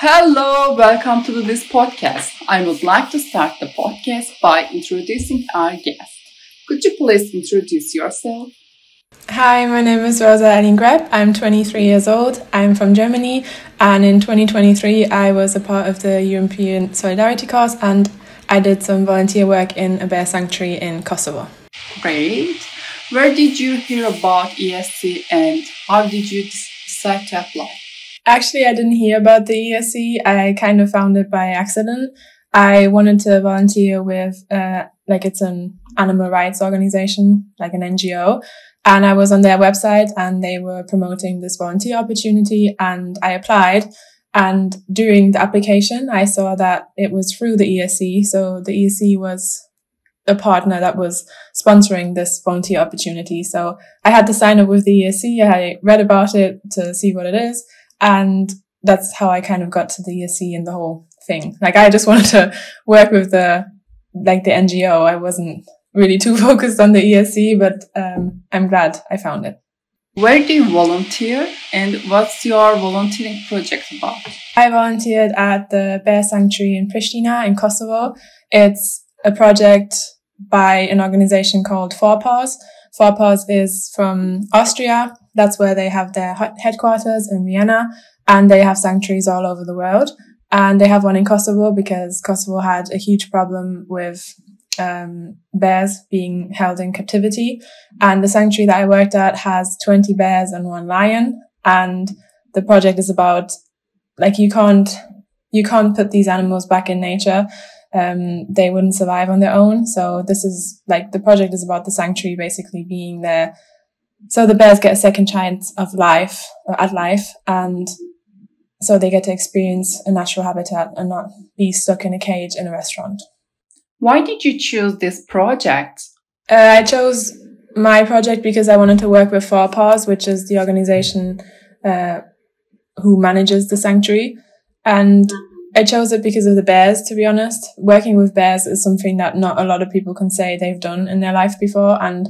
Hello, welcome to this podcast. I would like to start the podcast by introducing our guest. Could you please introduce yourself? Hi, my name is Rosa Ellingreb. I'm 23 years old. I'm from Germany, and in 2023 I was a part of the European Solidarity Course and I did some volunteer work in a bear sanctuary in Kosovo. Great. Where did you hear about ESC and how did you decide to apply? Actually, I didn't hear about the ESC. I kind of found it by accident. I wanted to volunteer with, it's an animal rights organization, like an NGO. And I was on their website and they were promoting this volunteer opportunity and I applied. And during the application, I saw that it was through the ESC. So the ESC was a partner that was sponsoring this volunteer opportunity. So I had to sign up with the ESC. I read about it to see what it is. And that's how I kind of got to the ESC and the whole thing. Like, I just wanted to work with the NGO. I wasn't really too focused on the ESC, but I'm glad I found it. Where do you volunteer and what's your volunteering project about? I volunteered at the bear sanctuary in Pristina in Kosovo. It's a project by an organization called Four Paws. Four Paws is from Austria. That's where they have their headquarters in Vienna, and they have sanctuaries all over the world. And they have one in Kosovo because Kosovo had a huge problem with bears being held in captivity. And the sanctuary that I worked at has 20 bears and 1 lion. And the project is about, you can't put these animals back in nature. They wouldn't survive on their own. So this is the project is about the sanctuary basically being there. So the bears get a second chance at life. And so they get to experience a natural habitat and not be stuck in a cage in a restaurant. Why did you choose this project? I chose my project because I wanted to work with Four Paws, which is the organization who manages the sanctuary. And I chose it because of the bears, to be honest. Working with bears is something that not a lot of people can say they've done in their life before. And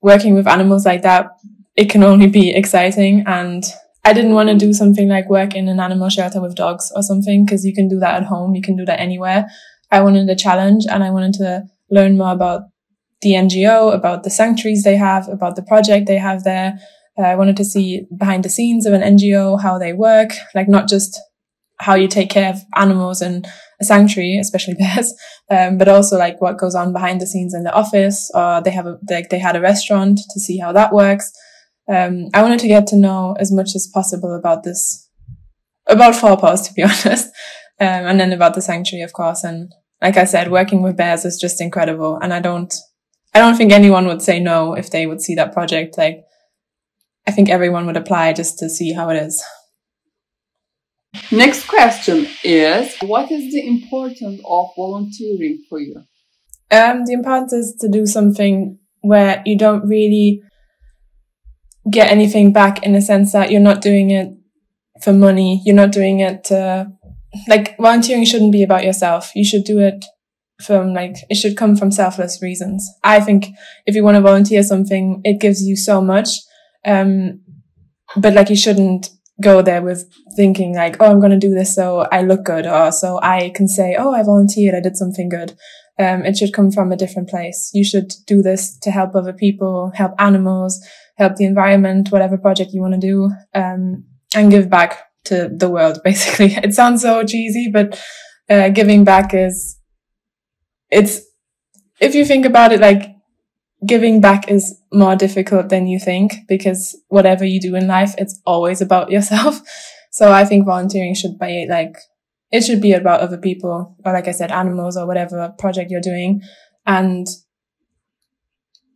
working with animals like that, it can only be exciting. And I didn't want to do something like work in an animal shelter with dogs or something, because you can do that at home. You can do that anywhere. I wanted a challenge and I wanted to learn more about the NGO, about the sanctuaries they have, about the project they have there. I wanted to see behind the scenes of an NGO, how they work, not just how you take care of animals in a sanctuary, especially bears, but also what goes on behind the scenes in the office, or they had a restaurant, to see how that works. I wanted to get to know as much as possible about Four Paws, to be honest. And then about the sanctuary, of course. And like I said, working with bears is just incredible. And I don't think anyone would say no if they would see that project. I think everyone would apply just to see how it is. Next question is, what is the importance of volunteering for you? The importance is to do something where you don't really get anything back, in the sense that you're not doing it for money. You're not doing it to, volunteering shouldn't be about yourself. You should do it from, it should come from selfless reasons. I think if you want to volunteer something, it gives you so much. But you shouldn't go there with thinking I'm going to do this so I look good, or so I can say, oh, I volunteered, I did something good. It should come from a different place. You should do this to help other people, help animals, help the environment, whatever project you want to do, and give back to the world, basically. It sounds so cheesy, but giving back if you think about it, giving back is more difficult than you think, because whatever you do in life, it's always about yourself. So I think volunteering should be it should be about other people, or like I said, animals, or whatever project you're doing. And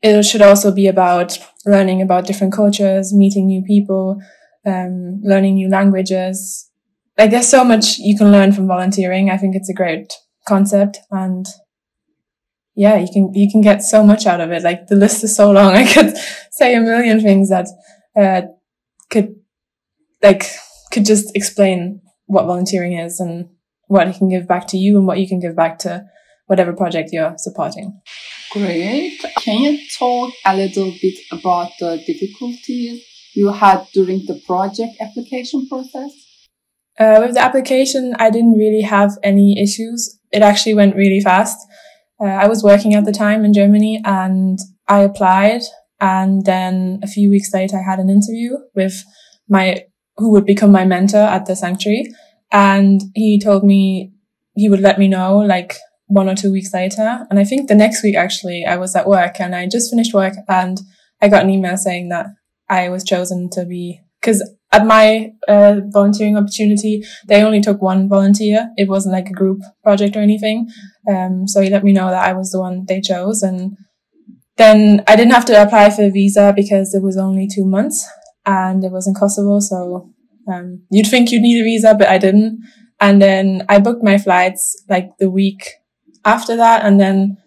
it should also be about learning about different cultures, meeting new people, learning new languages. There's so much you can learn from volunteering. I think it's a great concept, and yeah, you can get so much out of it. The list is so long. I could say a million things that could just explain what volunteering is and what it can give back to you and what you can give back to whatever project you're supporting. Great. Can you talk a little bit about the difficulties you had during the project application process? With the application, I didn't really have any issues. It actually went really fast. I was working at the time in Germany and I applied, and then a few weeks later I had an interview with who would become my mentor at the sanctuary, and he told me he would let me know like 1 or 2 weeks later. And I think the next week actually I was at work and I just finished work and I got an email saying that I was chosen to be, because at my volunteering opportunity, they only took one volunteer. It wasn't like a group project or anything. So he let me know that I was the one they chose. And then I didn't have to apply for a visa because it was only 2 months and it was in Kosovo. So you'd think you'd need a visa, but I didn't. And then I booked my flights like the week after that. And then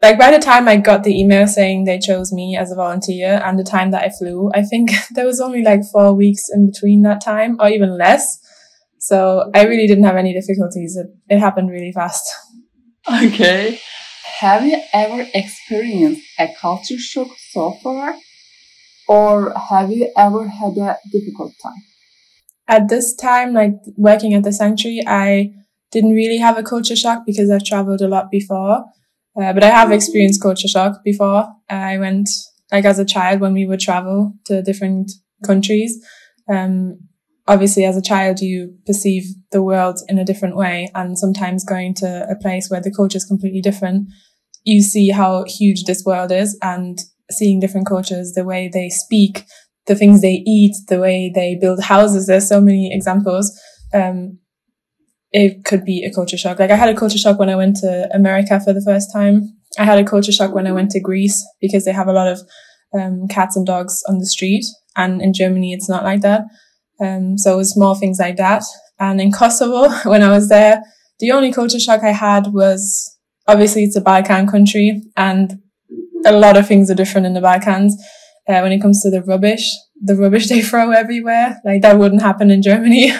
like by the time I got the email saying they chose me as a volunteer and the time that I flew, I think there was only like 4 weeks in between that time or even less. So I really didn't have any difficulties. It happened really fast. Okay. Have you ever experienced a culture shock so far? Or have you ever had a difficult time? At this time, like working at the sanctuary, I didn't really have a culture shock because I've traveled a lot before. But I have experienced culture shock before. I went, like as a child, when we would travel to different countries. Obviously, as a child, you perceive the world in a different way. And sometimes going to a place where the culture is completely different, you see how huge this world is, and seeing different cultures, the way they speak, the things they eat, the way they build houses. There's so many examples. It could be a culture shock. Like I had a culture shock when I went to America for the first time. I had a culture shock when I went to Greece because they have a lot of cats and dogs on the street. And in Germany, it's not like that. So it was small things like that. And in Kosovo, when I was there, the only culture shock I had was, obviously it's a Balkan country and a lot of things are different in the Balkans. When it comes to the rubbish they throw everywhere, like that wouldn't happen in Germany.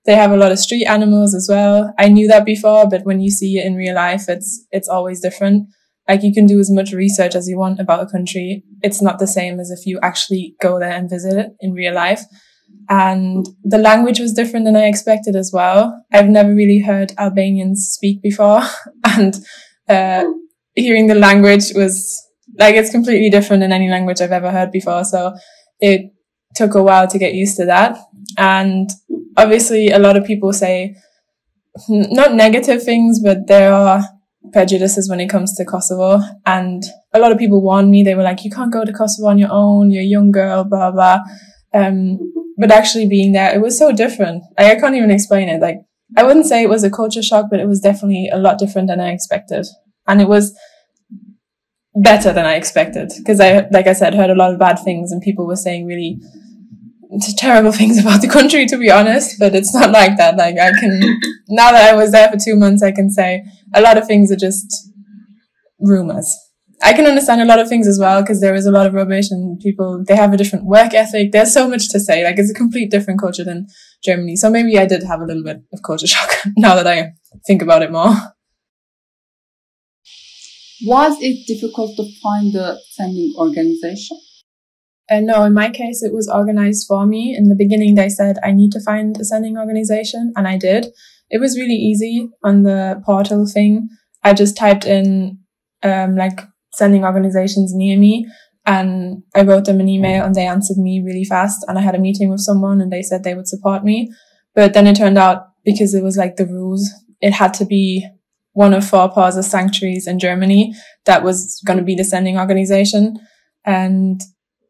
They have a lot of street animals as well. I knew that before, but when you see it in real life, it's always different. Like you can do as much research as you want about a country. It's not the same as if you actually go there and visit it in real life. And the language was different than I expected as well. I've never really heard Albanians speak before. And hearing the language was like, it's completely different than any language I've ever heard before. So it took a while to get used to that. And obviously a lot of people say not negative things, but there are prejudices when it comes to Kosovo. And a lot of people warned me. They were like, you can't go to Kosovo on your own. You're a young girl, blah, blah. But actually being there, it was so different. I can't even explain it. Like, I wouldn't say it was a culture shock, but it was definitely a lot different than I expected. And it was better than I expected. Because like I said, heard a lot of bad things and people were saying really terrible things about the country, to be honest. But it's not like that. Like now that I was there for 2 months, I can say a lot of things are just rumors. I can understand a lot of things as well, because there is a lot of rubbish and people, they have a different work ethic. There's so much to say. Like, it's a complete different culture than Germany. So maybe I did have a little bit of culture shock now that I think about it more. Was it difficult to find the sending organization? No, in my case, it was organized for me. In the beginning, they said I need to find a sending organization, and I did. It was really easy on the portal thing. I just typed in like sending organizations near me, and I wrote them an email and they answered me really fast, and I had a meeting with someone and they said they would support me. But then it turned out, because it was like the rules, it had to be one of 4 PODs sanctuaries in Germany that was going to be the sending organization. And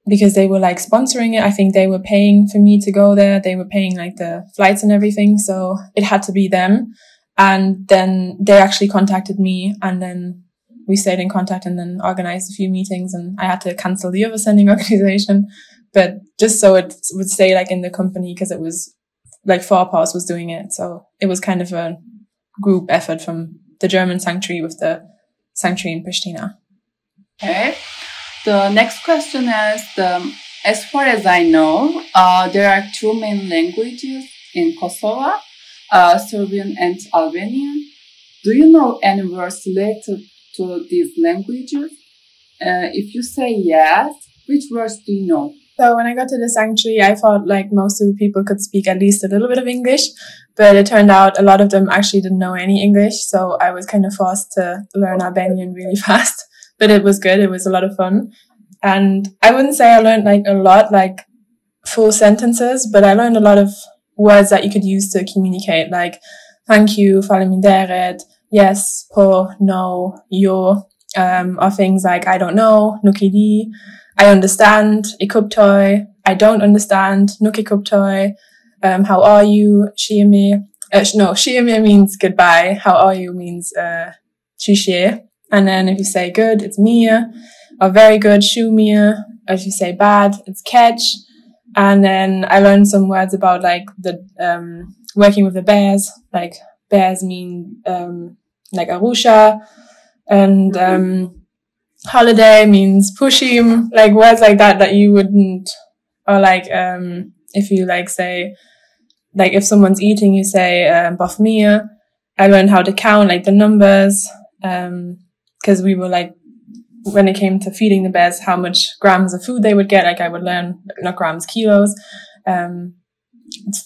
because they were like sponsoring it, I think they were paying for me to go there. They were paying like the flights and everything. So it had to be them. And then they actually contacted me, and then we stayed in contact and then organized a few meetings, and I had to cancel the other sending organization. But just so it would stay like in the company, because it was like 4 PODs was doing it. So it was kind of a group effort from the German sanctuary with the sanctuary in Pristina. Okay. The next question is, as far as I know, there are 2 main languages in Kosovo, Serbian and Albanian. Do you know any words related to these languages? If you say yes, which words do you know? So when I got to the sanctuary, I thought like most of the people could speak at least a little bit of English, but it turned out a lot of them actually didn't know any English. So I was kind of forced to learn Albanian really fast, but it was good. It was a lot of fun. And I wouldn't say I learned like a lot, like full sentences, but I learned a lot of words that you could use to communicate, like thank you, faleminderit, yes, po, no, yo, or things like I don't know, nukidi, I understand, ikuptoi, I don't understand, nukikuptoi, how are you, shieme, shieme means goodbye, how are you means shishe, and then if you say good, it's mia, or very good, shumia, or if you say bad, it's catch. And then I learned some words about like the working with the bears, like bears mean like arusha, and holiday means pushim, like words like that you wouldn't, or like if you like say, like if someone's eating, you say bafmia. I learned how to count like the numbers, because we were like, when it came to feeding the bears, how much grams of food they would get, like I would learn, not grams, kilos,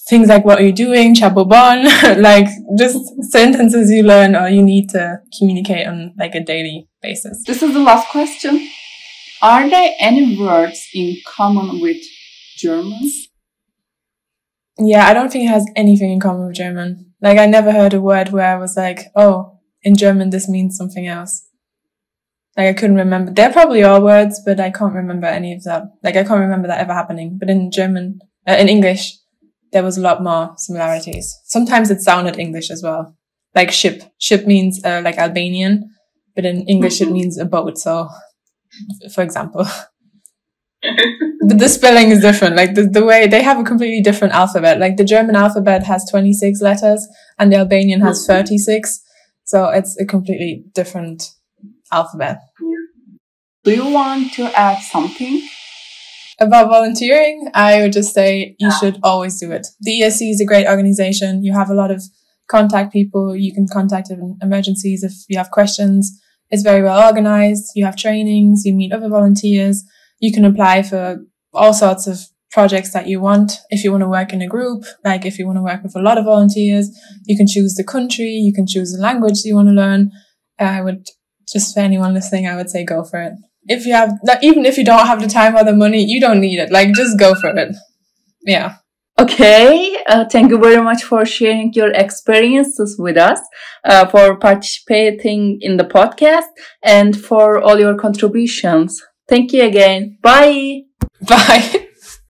things like what are you doing, chabobon, like just sentences you learn or you need to communicate on like a daily basis. This is the last question. Are there any words in common with German? Yeah, I don't think it has anything in common with German. Like I never heard a word where I was like, oh, in German this means something else. Like I couldn't remember. There probably are words, but I can't remember any of that. Like I can't remember that ever happening. But in German, in English, there was a lot more similarities. Sometimes it sounded English as well. Like ship. Ship means like Albanian, but in English it means a boat. So, for example. But the spelling is different. Like the way they have a completely different alphabet. Like the German alphabet has 26 letters and the Albanian has 36. So it's a completely different alphabet. Do you want to add something? About volunteering, I would just say you should always do it. The ESC is a great organization. You have a lot of contact people. You can contact in emergencies if you have questions. It's very well organized. You have trainings. You meet other volunteers. You can apply for all sorts of projects that you want. If you want to work in a group, like if you want to work with a lot of volunteers, you can choose the country. You can choose the language you want to learn. I would just, for anyone listening, I would say go for it. If you have, like, even if you don't have the time or the money, you don't need it. Like, just go for it. Yeah. Okay. Thank you very much for sharing your experiences with us, for participating in the podcast, and for all your contributions. Thank you again. Bye. Bye.